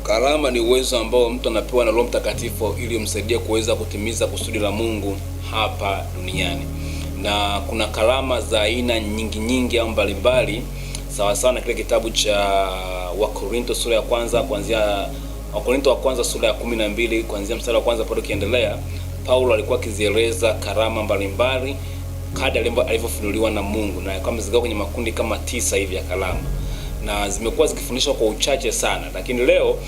Karama ni uwezo ambao mtu anapewa na Roho Mtakatifu ili umsaidie kuweza kutimiza kusudi la Mungu hapa duniani. Na kuna karama za aina nyingi au mbalimbali, sawa sawa na kile kitabu cha Wakorintho sura ya kwanza kuanzia Wakorintho wa kwanza sura ya 12 kuanzia mstari wa kwanza mpaka kiendelea. Paulo alikuwa akizieleza karama mbalimbali kadri alivyofunuliwa na Mungu, na kama zigawa kwenye makundi kama 9 hivi ya karama, na zimekuwa zikifundishwa kwa uchache sana. Lakini leo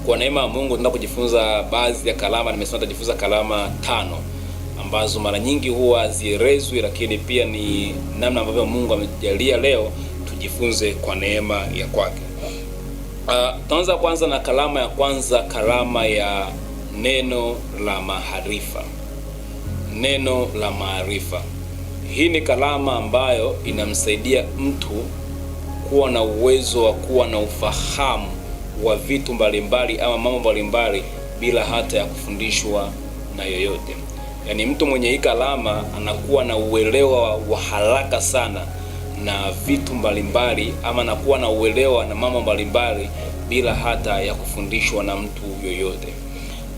kwa neema ya Mungu tunataka kujifunza baadhi ya karama. Nimesema tutajifunza karama 5 ambazo mara nyingi huwa zielezwi, lakini pia ni namna ambavyo Mungu amejalia leo tujifunze kwa neema ya kwake. Tuanza kwanza na karama ya kwanza, karama ya neno la maarifa. Neno la maarifa. Hii ni karama ambayo inamsaidia mtu kuwa na uwezo wa kuwa na ufahamu wa vitu mbalimbali ama mambo mbalimbali bila hata ya kufundishwa na yoyote. Yaani mtu mwenye hii karama anakuwa na uelewa wa haraka sana na vitu mbalimbali, ama anakuwa na uelewa na mambo mbalimbali bila hata ya kufundishwa na mtu yoyote.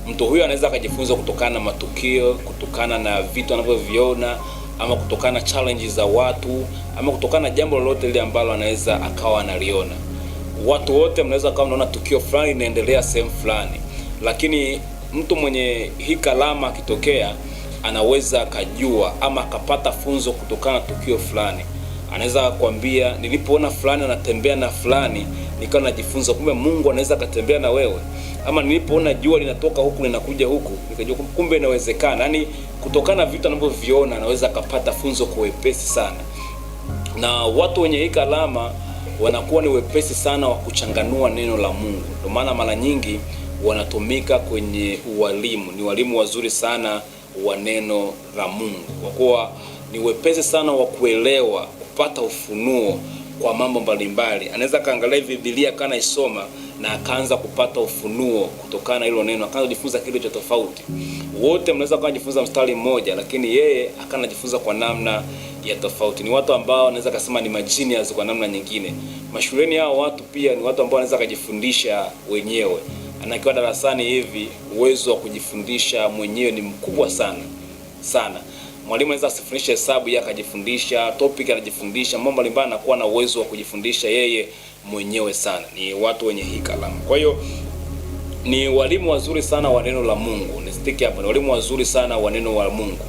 Mtu huyo anaweza akajifunza kutokana na matukio, kutokana na vitu anavyoviona, ama kutokana na challenges za watu, ama kutokana na jambo lolote lile ambalo anaweza akawa analiona. Watu wote mnaweza kama mnaona tukio fulani linaendelea sehemu fulani, lakini mtu mwenye hii karama akitokea anaweza akajua ama akapata funzo kutokana na tukio fulani. Anaweza kukwambia, nilipoona fulani anatembea na fulani nikawa najifunza kumbe Mungu anaweza akatembea na wewe. Ama nilipoona jua linatoka huku linakuja huku nikajua kumbe inawezekana. Yaani kutokana na vitu anavyoviona anaweza akapata funzo kwa wepesi sana. Na watu wenye hii karama wanakuwa ni wepesi sana wa kuchanganua neno la Mungu. Ndio maana mara nyingi wanatumika kwenye ualimu. Ni walimu wazuri sana wa neno la Mungu, kwa kuwa ni wepesi sana wa kuelewa, kupata ufunuo kwa mambo mbalimbali. Anaweza kaangalia Biblia kana isoma na akaanza kupata ufunuo kutokana na hilo neno, akaanza kujifunza kitu cha tofauti. Wote mnaweza kujifunza mstari mmoja, lakini yeye akanajifunza kwa namna ya tofauti. Ni watu ambao wanaweza kusema ni magenius kwa namna nyingine. Mashuleni hao watu pia ni watu ambao wanaweza kujifundisha wenyewe. Anakiwa darasani hivi, uwezo wa kujifundisha mwenyewe ni mkubwa sana sana. Mwalimu anaweza asifundishe hesabu, yeye akajifundisha topic, anajifundisha mambo mbalimbali, anakuwa na uwezo wa kujifundisha yeye mwenyewe sana. Ni watu wenye hii karama. Kwa hiyo ni walimu wazuri sana wa neno la Mungu. Nistiki hapa, ni walimu wazuri sana wa neno la Mungu.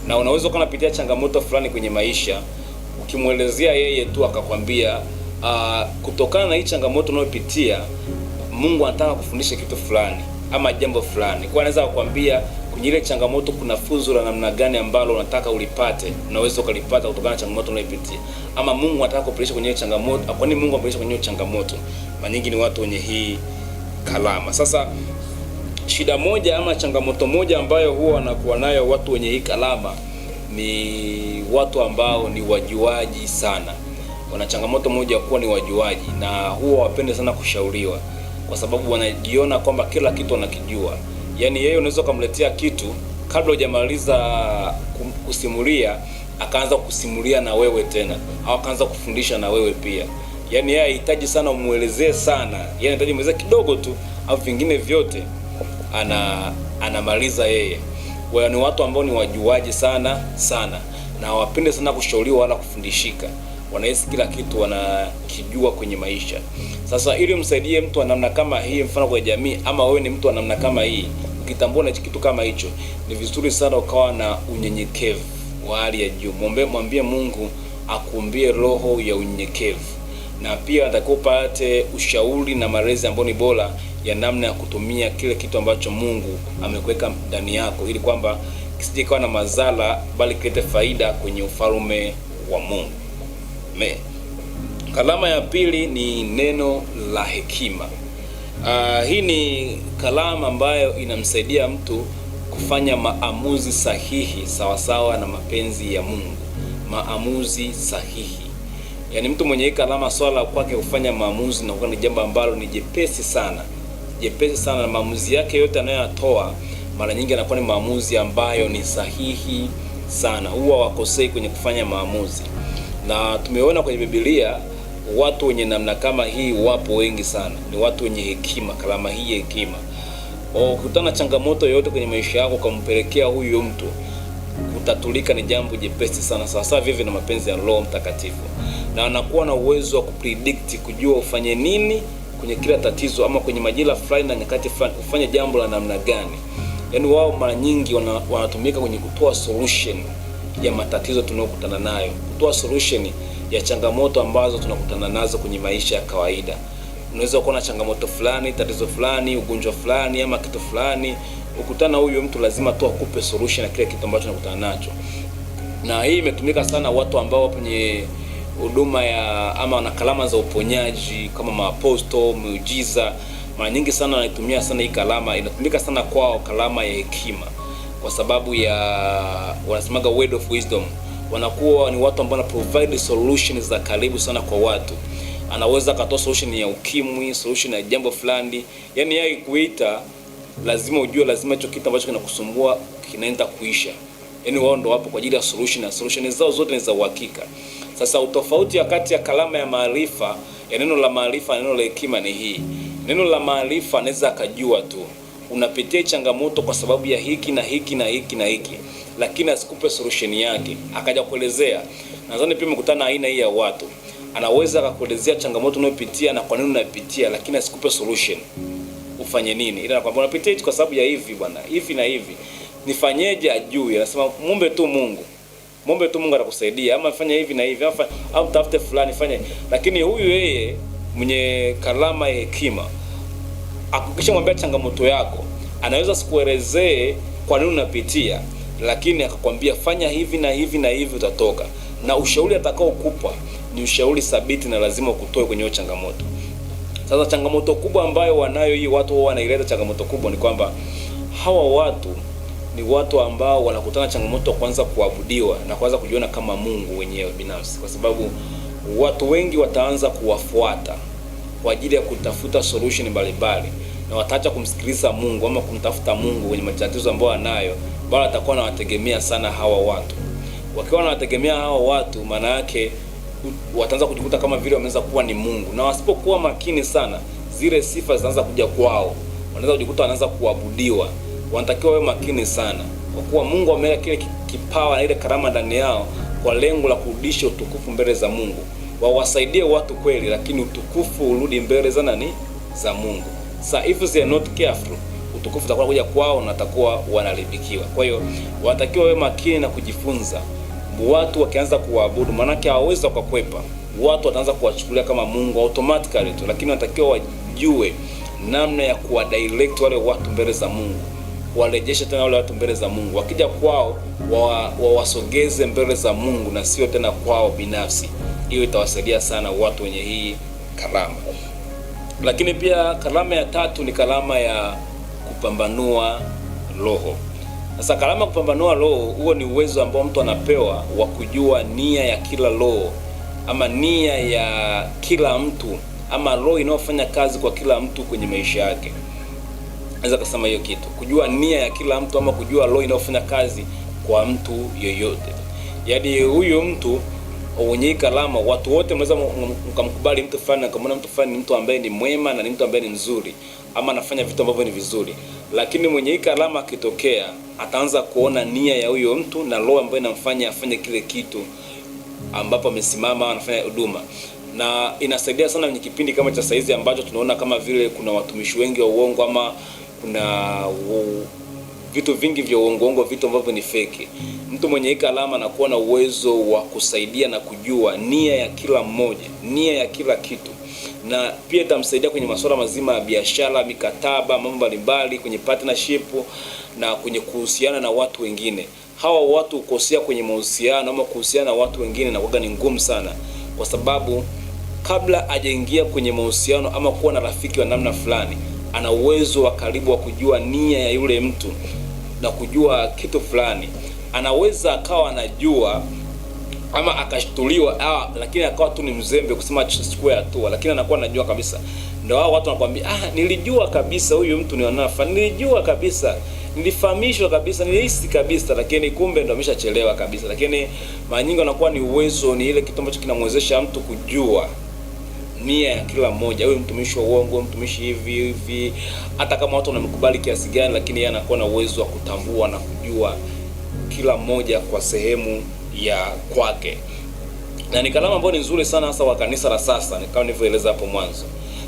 Na unaweza kuwa unapitia changamoto fulani kwenye maisha, ukimuelezea yeye tu akakwambia kutokana na hii changamoto unayopitia Mungu anataka kufundisha kitu fulani ama jambo fulani. Kwa anaweza kukwambia kwenye ile changamoto kuna funzo la namna gani ambalo unataka ulipate, unaweza ukalipata kutokana na changamoto unayopitia. Ama Mungu anataka kupeleka kwenye ile changamoto, kwa nini Mungu apeleke kwenye ile changamoto? Mara nyingi ni watu wenye hii karama. Sasa shida moja ama changamoto moja ambayo huwa wanakuwa nayo watu wenye hii karama ni watu ambao ni wajuaji sana. Wana changamoto moja kuwa ni wajuaji, na huwa wapende sana kushauriwa kwa sababu wanajiona kwamba kila kitu wanakijua. Yaani yeye unaweza kumletea kitu kabla hujamaliza kusimulia akaanza kusimulia na wewe tena, au akaanza kufundisha na wewe pia. Yaani yeye hahitaji sana umuelezee sana, yeye anahitaji muelezee kidogo tu, au vingine vyote anamaliza yeye. Wao ni watu ambao ni wajuaji sana sana, na wapende sana kushauriwa wala kufundishika. Wanahisi kila kitu wanakijua kwenye maisha. Sasa ili umsaidie mtu wa namna kama hii, mfano kwa jamii, ama wewe ni mtu wa namna kama hii, ukitambua na kitu kama hicho, ni vizuri sana ukawa na unyenyekevu wa hali ya juu. Mwambie Mungu akuumbie roho ya unyenyekevu, na pia atakupate ushauri na malezi ambao ni bora ya namna ya kutumia kile kitu ambacho Mungu amekuweka ndani yako, ili kwamba kisije kawa na madhara bali kilete faida kwenye ufalme wa Mungu. Karama ya pili ni neno la hekima. Hii ni karama ambayo inamsaidia mtu kufanya maamuzi sahihi sawasawa na mapenzi ya Mungu. Maamuzi sahihi. Yaani mtu mwenye hii karama, swala kwake kufanya maamuzi na kuwa ni jambo ambalo ni jepesi sana. Jepesi sana, na maamuzi yake yote anayotoa mara nyingi anakuwa ni maamuzi ambayo ni sahihi sana. Huwa wakosei kwenye kufanya maamuzi. Na tumeona kwenye Biblia watu wenye namna kama hii wapo wengi sana, ni watu wenye hekima, kalama hii ya hekima. Ukutana changamoto yoyote kwenye maisha yako kumpelekea huyo mtu, kutatulika ni jambo jepesi sana, sawa vivyo na mapenzi ya Roho Mtakatifu. Na anakuwa na uwezo wa kupredict, kujua ufanye nini kwenye kila tatizo, ama kwenye majira fulani na nyakati fulani ufanye jambo la namna gani. Yaani wao mara nyingi wanatumika kwenye kutoa solution ya matatizo tunayokutana nayo, kutoa solution ya changamoto ambazo tunakutana nazo kwenye maisha ya kawaida. Unaweza kuwa na changamoto fulani, tatizo fulani, ugonjwa fulani ama kitu fulani, ukutana huyo mtu lazima tu akupe solution ya kile kitu ambacho unakutana nacho. Na hii imetumika sana watu ambao kwenye huduma ya ama na kalama za uponyaji kama maaposto, miujiza. Mara nyingi sana wanaitumia sana hii kalama, inatumika sana kwao, kalama ya hekima, kwa sababu ya wanasemaga word of wisdom. Wanakuwa ni watu ambao wana provide solutions za karibu sana kwa watu. Anaweza katoa solution ya ukimwi, solution ya jambo fulani. Yaani yeye kuita lazima ujue, lazima hicho kitu ambacho kinakusumbua kinaenda kuisha. Yaani wao ndio wapo kwa ajili ya solution, na solution zao zote ni za uhakika. Sasa utofauti kati ya kalama ya maarifa, ya neno la maarifa na neno la hekima ni hii. Neno la maarifa anaweza akajua tu unapitia changamoto kwa sababu ya hiki na hiki na hiki na hiki, lakini asikupe solution yake, akaja kuelezea. Nadhani pia mkutana aina hii ya watu, anaweza akakuelezea changamoto unayopitia na kwa nini unapitia, lakini asikupe solution ufanye nini. Ila anakuambia unapitia hichi kwa sababu ya hivi bwana, hivi na hivi, nifanyeje? Ajui. Anasema muombe tu Mungu atakusaidia, ama fanya hivi na hivi, au tafute fulani fanya. Lakini huyu yeye mwenye kalama ya hekima, akikisha mwambia changamoto yako, anaweza sikuelezee kwa nini unapitia, lakini akakwambia fanya hivi na hivi na hivi, utatoka. Na ushauri atakao kupa ni ushauri thabiti na lazima ukutoe kwenye hiyo changamoto. Sasa changamoto kubwa ambayo wanayo hii watu, wao wanaileta changamoto kubwa ni kwamba hawa watu ni watu ambao wanakutana changamoto kwanza kuabudiwa na kwanza kujiona kama Mungu wenyewe binafsi, kwa sababu watu wengi wataanza kuwafuata kwa ajili ya kutafuta solution mbalimbali, na wataacha kumsikiliza Mungu ama kumtafuta Mungu kwenye matatizo ambayo anayo, bali atakuwa anawategemea sana hawa watu. Wakiwa wanawategemea hawa watu, maana yake wataanza kujikuta kama vile wameanza kuwa ni Mungu, na wasipokuwa makini sana, zile sifa zinaanza kuja kwao, wanaweza kujikuta wanaanza kuabudiwa. Wanatakiwa wawe makini sana, kwa kuwa Mungu ameweka kile kipawa na ile karama ndani yao kwa lengo la kurudisha utukufu mbele za Mungu. Wawasaidie watu kweli, lakini utukufu urudi mbele za nani? Za Mungu. So if they are not careful, utukufu utakuwa kuja kwao na watakuwa wanalibikiwa. Kwa hiyo wanatakiwa wawe makini na kujifunza. Watu wakianza kuabudu, maana hawawezi kukwepa, watu wataanza kuwachukulia kama Mungu automatically tu, lakini wanatakiwa wajue namna ya kuwa direct wale watu mbele za Mungu, warejeshe tena wale watu mbele za Mungu. Wakija kwao wawasogeze mbele za Mungu na sio tena kwao binafsi. Hiyo itawasaidia sana watu wenye hii karama. Lakini pia karama ya tatu ni karama ya kupambanua roho. Sasa karama ya kupambanua roho, huo ni uwezo ambao mtu anapewa wa kujua nia ya kila roho, ama nia ya kila mtu, ama roho inayofanya kazi kwa kila mtu kwenye maisha yake. Naweza kusema hiyo kitu, kujua nia ya kila mtu ama kujua roho inayofanya kazi kwa mtu yoyote. Yaani huyo mtu mwenye kalama, watu wote mnaweza mkamkubali mtu fulani na kama mtu fulani ni mtu ambaye ni mwema na ni mtu ambaye ni mzuri ama anafanya vitu ambavyo ni vizuri, lakini mwenye kalama akitokea ataanza kuona nia ya huyo mtu na roho ambayo inamfanya afanye kile kitu ambapo amesimama anafanya huduma. Na inasaidia sana kwenye kipindi kama cha saizi ambacho tunaona kama vile kuna watumishi wengi wa uongo, ama kuna vitu vingi vya uongo, vitu ambavyo ni fake. Mtu mwenye hii alama anakuwa na uwezo wa kusaidia na kujua nia ya kila mmoja, nia ya kila kitu, na pia itamsaidia kwenye masuala mazima ya biashara, mikataba, mambo mbalimbali, kwenye partnership na kwenye kuhusiana na watu wengine. Hawa watu kukosea kwenye mahusiano ama kuhusiana na watu wengine na kuwa ni ngumu sana, kwa sababu kabla hajaingia kwenye mahusiano ama kuwa na rafiki wa namna fulani, ana uwezo wa karibu wa kujua nia ya yule mtu na kujua kitu fulani. Anaweza akawa anajua ama akashtuliwa, lakini akawa tu ni mzembe kusema chukue hatua, lakini anakuwa anajua kabisa. Ndio hao watu wanakuambia, nilijua kabisa huyu mtu ni wanafa, nilijua kabisa, nilifahamishwa kabisa, nilihisi kabisa, lakini kumbe ndio ameshachelewa kabisa. Lakini mara nyingi anakuwa ni uwezo, ni ile kitu ambacho kinamwezesha mtu kujua nia ya kila mmoja. Wewe mtumishi wa uongo, mtumishi hivi, hata kama watu wanamkubali kiasi gani, lakini yeye anakuwa na uwezo wa kutambua na kujua kila mmoja kwa sehemu ya kwake. Na ni kalama ambayo ni nzuri sana, hasa wa kanisa la sasa, kama nilivyoeleza hapo mwanzo.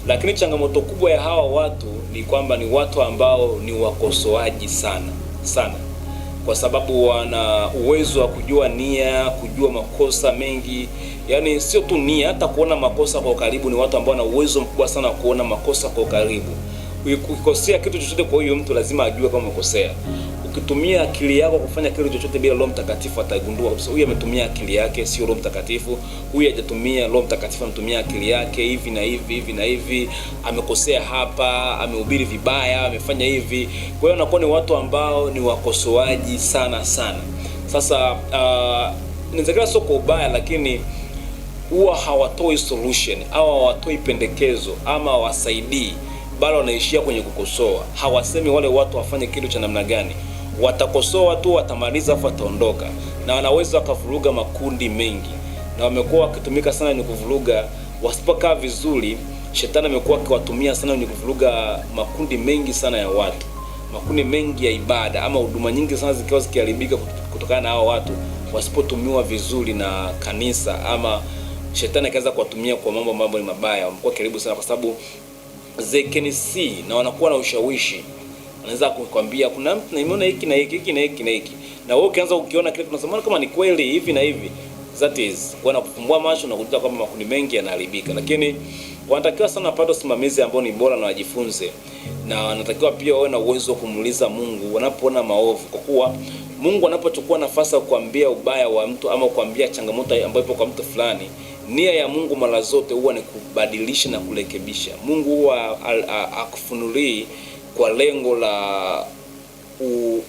Lakini changamoto kubwa ya hawa watu ni kwamba ni watu ambao ni wakosoaji sana kwa sababu wana uwezo wa kujua nia, kujua makosa mengi. Yaani sio tu nia, hata kuona makosa kwa karibu. Ni watu ambao wana uwezo mkubwa sana wa kuona makosa kwa karibu. Ukikosea kitu chochote kwa huyo mtu, lazima ajue kama umekosea. Ukitumia akili yako kufanya kitu chochote bila Roho Mtakatifu, atagundua kwa huyu ametumia akili yake, sio Roho Mtakatifu. Huyu hajatumia Roho Mtakatifu, ametumia akili yake hivi na hivi, amekosea hapa, amehubiri vibaya, amefanya hivi. Kwa hiyo wanakuwa ni watu ambao ni wakosoaji sana. Sasa inawezekana sio kwa ubaya, lakini huwa hawatoi solution au hawatoi pendekezo ama hawasaidii, bali wanaishia kwenye kukosoa. Hawasemi wale watu wafanye kitu cha namna gani. Watakosoa tu, watamaliza afu wataondoka, na wanaweza wakavuruga makundi mengi, na wamekuwa wakitumika sana ni kuvuruga. Wasipokaa vizuri, shetani amekuwa akiwatumia sana ni kuvuruga makundi mengi sana ya watu, makundi mengi ya ibada ama huduma nyingi sana zikiwa zikiharibika kutokana na hao watu wasipotumiwa vizuri na kanisa, ama shetani akaanza kuwatumia kwa mambo ni mabaya. Wamekuwa karibu sana kwa sababu they can see na wanakuwa na ushawishi. Anaweza kukwambia kuna mtu nimeona hiki na hiki, na wewe ukianza ukiona kile tunasema kama ni kweli hivi na hivi, that is wana kufumbua macho na kukuta kwamba makundi mengi yanaharibika. Lakini wanatakiwa sana wapate usimamizi ambao ni bora na wajifunze, na wanatakiwa pia wawe na uwezo wa kumuuliza Mungu wanapoona maovu, kwa kuwa Mungu anapochukua nafasi ya kuambia ubaya wa mtu ama kuambia changamoto ambayo ipo kwa mtu fulani, nia ya Mungu mara zote huwa ni kubadilisha na kurekebisha. Mungu huwa akufunulii kwa lengo la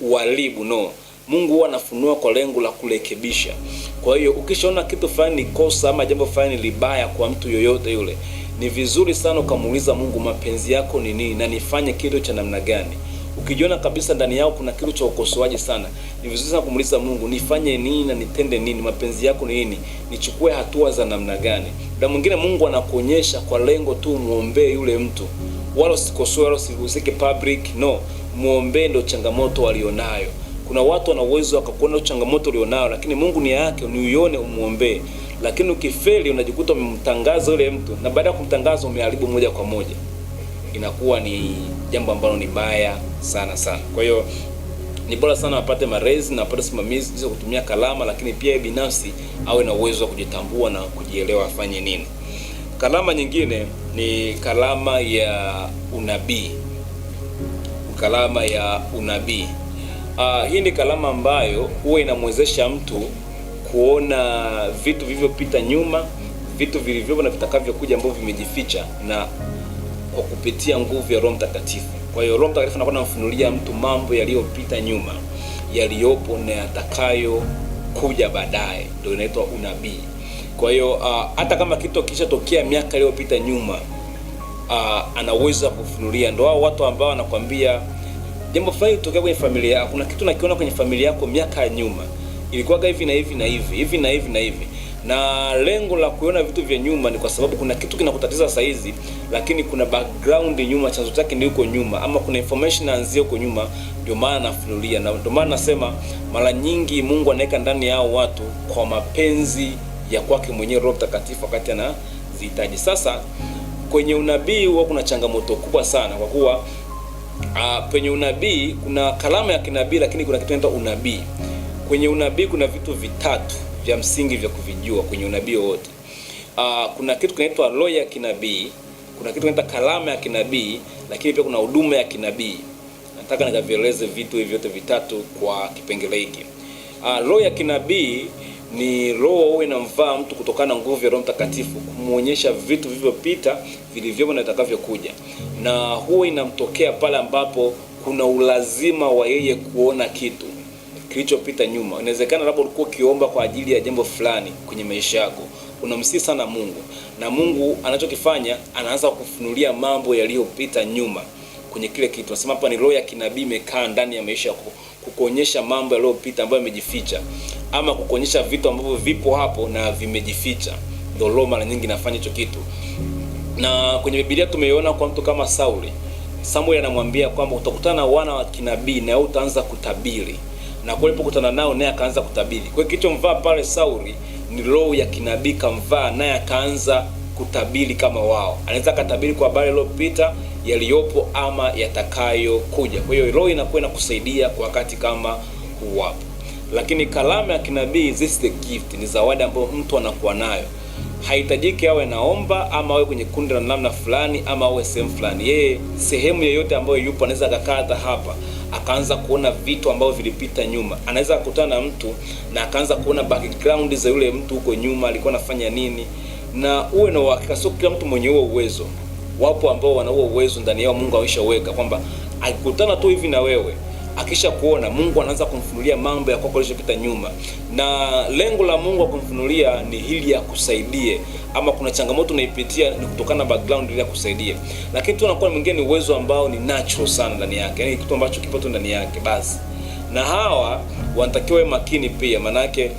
uharibu, no. Mungu huwa anafunua kwa lengo la kurekebisha. Kwa hiyo ukishaona kitu fulani ni kosa ama jambo fulani libaya kwa mtu yoyote yule, ni vizuri sana ukamuuliza Mungu, mapenzi yako ni nini na nifanye kitu cha namna gani? Ukijiona kabisa ndani yao kuna kitu cha ukosoaji sana, ni vizuri sana kumuuliza Mungu, nifanye nini na nitende nini? Mapenzi yako ni nini? Nichukue hatua za namna gani? Na mwingine Mungu anakuonyesha kwa lengo tu muombe yule mtu, wala usikosoe wala usihusike public, no. Muombe ndio changamoto walionayo. Kuna watu wana uwezo wakakuona changamoto ulionayo, lakini Mungu nia yake ni uione, umuombe. Lakini ukifeli unajikuta umemtangaza yule mtu, na baada ya kumtangaza umeharibu moja kwa moja. Inakuwa ni jambo ambalo ni baya sana. Kwa hiyo ni bora sana wapate malezi na wapate simamizi za kutumia kalama, lakini pia binafsi awe na uwezo wa kujitambua na kujielewa afanye nini. Kalama nyingine ni kalama ya unabii. Kalama ya unabii. Hii ni kalama ambayo huwa inamwezesha mtu kuona vitu vilivyopita nyuma, vitu vilivyopo na vitakavyokuja ambavyo vimejificha, na kwa kupitia nguvu ya Roho Mtakatifu. Kwa hiyo Roho Mtakatifu anakuwa anamfunulia mtu mambo yaliyopita nyuma, yaliyopo na yatakayo kuja baadaye, ndio inaitwa unabii. Kwa hiyo hata kama kitu kishatokea miaka iliyopita nyuma, anaweza kufunulia. Ndio hao watu ambao wanakuambia jambo fulani litokea kwenye familia yako, kuna kitu nakiona kwenye familia yako miaka ya nyuma, ilikuwa hivi na hivi. Na lengo la kuona vitu vya nyuma ni kwa sababu kuna kitu kinakutatiza sasa hizi, lakini kuna background nyuma, chanzo chake ni huko nyuma, ama kuna information inaanzia huko nyuma, ndio maana nafunulia. Na ndio maana nasema mara nyingi Mungu anaweka ndani yao watu kwa mapenzi ya kwake mwenyewe, Roho Mtakatifu wakati anazihitaji. Sasa kwenye unabii huwa kuna changamoto kubwa sana, kwa kuwa kwenye unabii kuna kalama ya kinabii, lakini kuna kitu kinaitwa unabii. Kwenye unabii kuna vitu vitatu vya msingi vya kuvijua kwenye unabii wote. Kuna kitu kinaitwa roho ya kinabii, kuna kitu kinaitwa kalama ya kinabii, lakini pia kuna huduma ya kinabii. Nataka nikavieleze vitu hivi vyote vitatu kwa kipengele hiki. Roho ya kinabii ni roho inamvaa mtu kutokana na nguvu ya Roho Mtakatifu kumuonyesha vitu vilivyopita, vilivyopo na vitakavyokuja. Na huwa inamtokea pale ambapo kuna ulazima wa yeye kuona kitu kilichopita nyuma. Inawezekana labda ulikuwa ukiomba kwa ajili ya jambo fulani kwenye maisha yako, unamsihi sana Mungu, na Mungu anachokifanya anaanza kufunulia mambo yaliyopita nyuma kwenye kile kitu. Nasema hapa ni roho ya kinabii imekaa ndani ya maisha yako kukuonyesha mambo yaliyopita ambayo yamejificha, ama kukuonyesha vitu ambavyo vipo hapo na vimejificha. Ndio roho mara nyingi inafanya hicho kitu. Na kwenye Biblia tumeiona kwa mtu kama Sauli. Samuel anamwambia kwamba utakutana na wana wa kinabii na wewe utaanza kutabiri. Na kwa alipokutana nao naye akaanza kutabiri. Kwa hiyo kilichomvaa pale Sauli ni roho ya kinabii kamvaa, naye akaanza kutabiri kama wao. Anaweza kutabiri kwa habari iliyopita, yaliyopo ama yatakayokuja. Kwa hiyo roho inakuwa inakusaidia kwa wakati kama huu hapo. Lakini kalamu ya kinabii, this is the gift, ni zawadi ambayo mtu anakuwa nayo. Haitajiki awe naomba ama awe kwenye kundi la namna fulani ama awe sehemu fulani. Yeye sehemu yoyote ambayo yupo anaweza akakata hapa akaanza kuona vitu ambavyo vilipita nyuma. Anaweza kukutana na mtu na akaanza kuona background za yule mtu huko nyuma alikuwa anafanya nini. Na uwe na uhakika, sio kila mtu mwenye huo uwezo. Wapo ambao wana huo uwezo ndani yao, Mungu ameshaweka kwamba akikutana tu hivi na wewe, akisha kuona, Mungu anaanza kumfunulia mambo ya kwako yaliyopita nyuma. Na lengo la Mungu kumfunulia ni hili ya kusaidie, ama kuna changamoto unaipitia ni kutokana na background ili kusaidie. Lakini tu anakuwa mwingine ni uwezo ambao ni natural sana ndani yake, yani kitu ambacho kipo tu ndani yake basi. Na hawa wanatakiwa makini pia, manake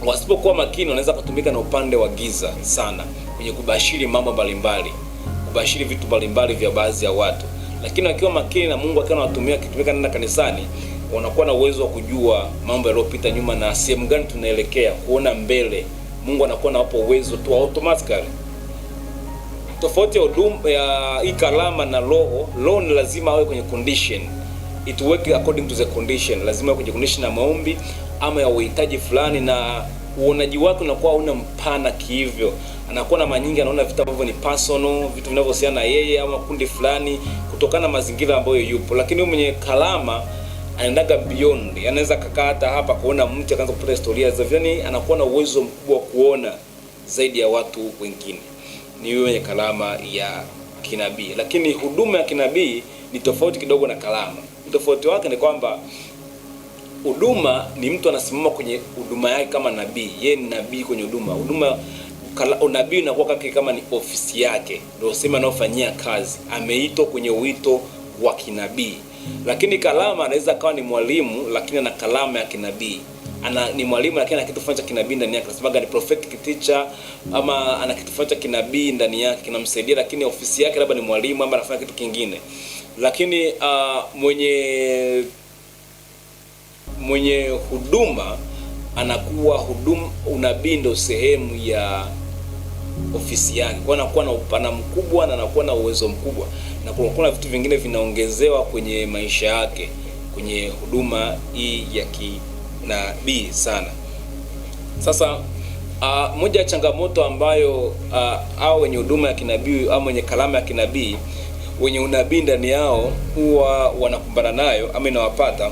wasipokuwa makini wanaweza kutumika na upande wa giza sana kwenye kubashiri mambo mbalimbali, kubashiri vitu mbalimbali vya baadhi ya watu. Lakini wakiwa makini na Mungu akiwa anawatumia kitumika nenda kanisani, wanakuwa na uwezo wa kujua mambo yaliyopita nyuma na sehemu gani tunaelekea, kuona mbele. Mungu anakuwa na hapo uwezo tu automatically. Tofauti ya huduma ya hii kalama na roho ni lazima awe kwenye condition. It work according to the condition. Lazima awe kwenye condition ya maombi ama ya uhitaji fulani, na uonaji wake unakuwa una mpana kihivyo. Anakuwa na manyingi, anaona vitu ambavyo ni personal, vitu vinavyohusiana na yeye ama kundi fulani kutokana na mazingira ambayo yupo. Lakini mwenye kalama anaendaga beyond. Anaweza kukaa hata hapa kuona mtu akaanza kupata historia za yani, anakuwa na uwezo mkubwa wa kuona zaidi ya watu wengine. Ni yule mwenye kalama ya kinabii. Lakini huduma ya kinabii ni tofauti kidogo na kalama. Tofauti wake ni kwamba huduma ni mtu anasimama kwenye huduma yake kama nabii. Yeye ni nabii kwenye huduma. Unabii unakuwa kama ni ofisi yake, ndio sema anaofanyia kazi. Ameitwa kwenye wito wa kinabii. Lakini kalama anaweza kawa ni mwalimu lakini ana kalama ya kinabii. Ni mwalimu lakini ana kitu fulani cha kinabii ndani yake. Tunasema ni prophetic teacher, ama ana kitu fulani cha kinabii ndani yake kinamsaidia, lakini ofisi yake labda ni mwalimu ama anafanya kitu kingine. Lakini mwenye huduma anakuwa unabii ndio sehemu ya ofisi yake. Kwa anakuwa na upana mkubwa na anakuwa na uwezo mkubwa, na kuna vitu vingine vinaongezewa kwenye maisha yake kwenye huduma hii ya kinabii sana. Sasa moja ya changamoto ambayo au wenye huduma ya kinabii au wenye kalama ya kinabii, wenye unabii ndani yao huwa wanakumbana nayo ama inawapata,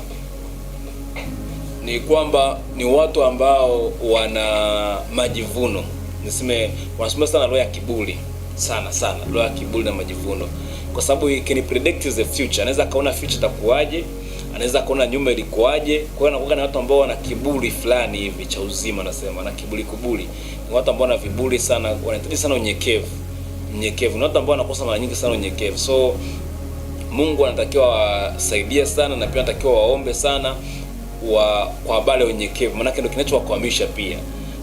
ni kwamba ni watu ambao wana majivuno. Niseme wanasema sana roho ya kiburi, sana roho ya kiburi na majivuno, kwa sababu he can predict the future. Anaweza kaona future itakuwaje, anaweza kaona nyuma ilikuwaje. Kwa hiyo anakuwa na watu ambao wana kiburi fulani hivi cha uzima, nasema na kiburi. Ni watu ambao wana viburi sana, wanahitaji sana unyenyekevu. Ni watu ambao wanakosa mara nyingi sana unyenyekevu. So Mungu anatakiwa wasaidie sana, na pia anatakiwa waombe sana kwa habari ya unyenyekevu, maana ndio kinachowakwamisha pia.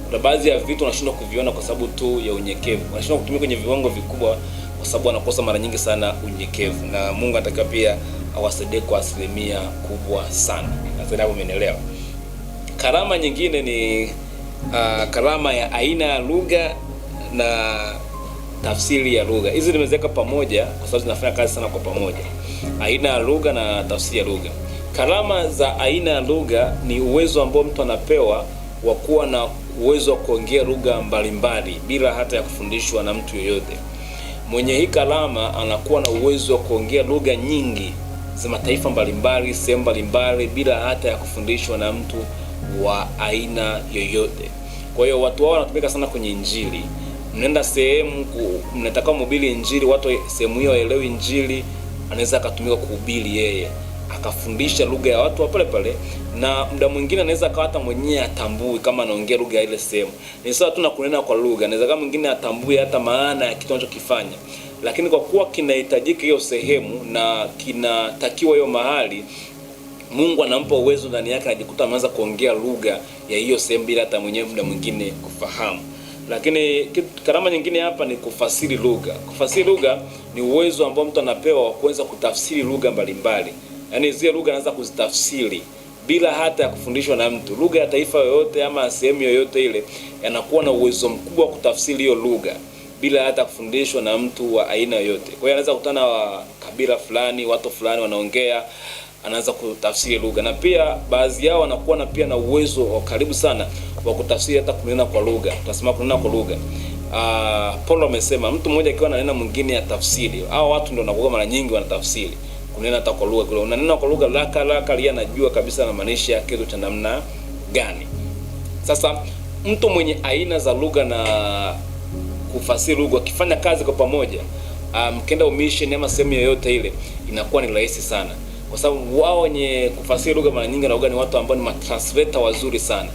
Kuna baadhi ya vitu wanashindwa kuviona kwa sababu tu ya unyenyekevu. Wanashindwa kutumia kwenye viwango vikubwa kwa sababu wanakosa mara nyingi sana unyenyekevu, na Mungu anataka pia awasaidie kwa asilimia kubwa sana. Nadhani umenielewa. Karama nyingine ni karama ya aina ya lugha na tafsiri ya lugha. Hizi nimeweka pamoja kwa sababu zinafanya kazi sana kwa pamoja. Aina ya lugha na tafsiri ya lugha. Karama za aina ya lugha ni uwezo ambao mtu anapewa wa kuwa na uwezo wa kuongea lugha mbalimbali bila hata ya kufundishwa na mtu yoyote. Mwenye hii karama anakuwa na uwezo wa kuongea lugha nyingi za mataifa mbalimbali, sehemu mbalimbali, bila hata ya kufundishwa na mtu wa aina yoyote. Kwa hiyo watu wao wanatumika sana kwenye injili. Mnaenda sehemu mnataka mhubiri injili, watu sehemu hiyo waelewi injili, anaweza akatumika kuhubiri yeye, akafundisha lugha ya watu pale pale, na muda mwingine anaweza akawa hata mwenyewe atambui kama anaongea lugha ya ile sehemu. Ni sawa tu na kunena kwa lugha. Anaweza kama mwingine atambui hata maana ya kitu anachokifanya, lakini kwa kuwa kinahitajika hiyo sehemu na kinatakiwa hiyo mahali, Mungu anampa uwezo ndani yake, anajikuta anaanza kuongea lugha ya hiyo sehemu bila hata mwenyewe muda mwingine kufahamu. Lakini karama nyingine hapa ni kufasiri lugha. Kufasiri lugha ni uwezo ambao mtu anapewa wa kuweza kutafsiri lugha mbalimbali. Yaani zile lugha anaanza kuzitafsiri bila hata ya kufundishwa na mtu. Lugha ya taifa yoyote ama sehemu yoyote ile, anakuwa na uwezo mkubwa wa kutafsiri hiyo lugha bila hata kufundishwa na mtu wa aina yoyote. Kwa hiyo anaweza kukutana wa kabila fulani, watu fulani wanaongea, anaanza kutafsiri lugha. Na pia baadhi yao wanakuwa na pia na uwezo wa karibu sana wa kutafsiri hata kunena kwa lugha. Tunasema kunena kwa lugha. Paulo amesema mtu mmoja akiwa ananena mwingine atafsiri. Hao watu ndio wanakuwa mara nyingi wanatafsiri. Kunena hata kwa lugha. Unanena kwa lugha laka yeye anajua kabisa na maanisha kitu cha namna gani. Sasa mtu mwenye aina za lugha na kufasiri lugha akifanya kazi kwa pamoja, mkienda mission ama sehemu yoyote ile, inakuwa ni rahisi sana. Kwa sababu wao wenye kufasiri lugha mara nyingi na lugha ni watu ambao ni matranslator wazuri sana.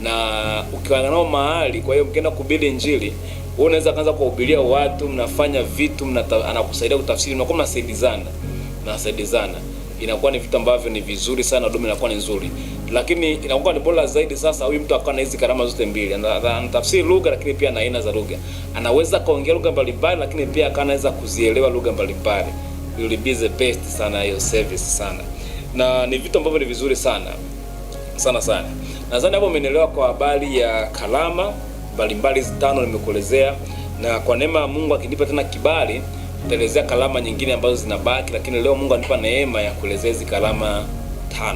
Na ukiwa nao mahali, kwa hiyo mkienda kuhubiri injili, wewe unaweza kuanza kuhubiria watu, mnafanya vitu, anakusaidia kutafsiri, mnakuwa mnasaidizana. Inakuwa ni vitu ambavyo ni vizuri sana, huduma inakuwa ni nzuri. Lakini inakuwa ni bora zaidi sasa huyu mtu akawa na hizi karama zote mbili. Anatafsiri lugha lakini pia na aina za lugha. Anaweza kaongea lugha mbalimbali lakini pia anaweza kuzielewa lugha mbalimbali. Will be the best sana hiyo service sana. Na ni vitu ambavyo ni vizuri sana. Sana. Nadhani hapo umeelewa kwa habari ya karama mbalimbali 5 nimekuelezea, na kwa neema ya Mungu akinipa tena kibali nitaelezea karama nyingine ambazo zinabaki, lakini leo Mungu anipa neema ya kuelezea hizo karama 5.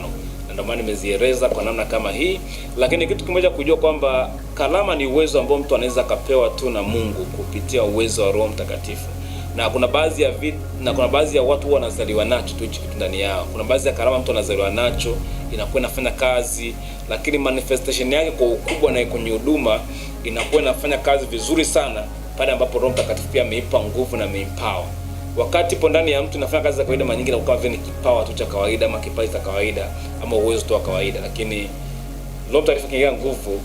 Na ndio maana nimezieleza kwa namna kama hii. Lakini kitu kimoja kujua kwamba karama ni uwezo ambao mtu anaweza akapewa tu na Mungu kupitia uwezo wa Roho Mtakatifu. Na kuna baadhi ya watu wanazaliwa nacho tu hicho kitu ndani yao. Kuna baadhi ya karama mtu anazaliwa nacho, inakuwa inafanya kazi, lakini manifestation yake kwa ukubwa na kwenye huduma inakuwa inafanya kazi vizuri sana pale ambapo Roho Mtakatifu pia ameipa nguvu na ameempower. Wakati ipo ndani ya mtu inafanya kazi za kawaida, mara nyingi na kama vile ni kipawa tu cha kawaida ama kipaji cha kawaida ama uwezo tu wa kawaida, lakini Roho Mtakatifu kingia nguvu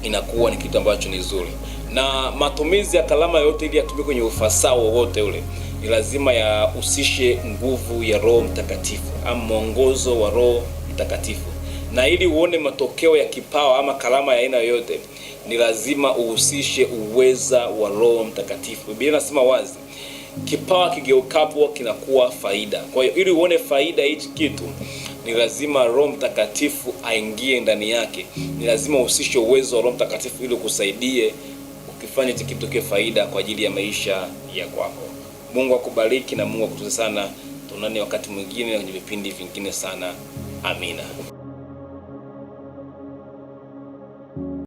inakuwa ni kitu ambacho ni nzuri. Na matumizi ya karama yote ili yatumike kwenye ufasaha wowote ule, ni lazima yahusishe nguvu ya Roho Mtakatifu ama mwongozo wa Roho Mtakatifu. Na ili uone matokeo ya kipawa ama karama ya aina yoyote, ni lazima uhusishe uweza wa Roho Mtakatifu. Biblia inasema wazi, kipawa kigeukapo kinakuwa faida. Kwa hiyo ili uone faida hichi kitu, ni lazima Roho Mtakatifu aingie ndani yake. Ni lazima uhusishe uwezo wa Roho Mtakatifu ili kusaidie ukifanya hichi kitu kiwe faida kwa ajili ya maisha ya kwako. Mungu akubariki na Mungu akutunze sana. Tuonane wakati mwingine kwenye vipindi vingine sana. Amina.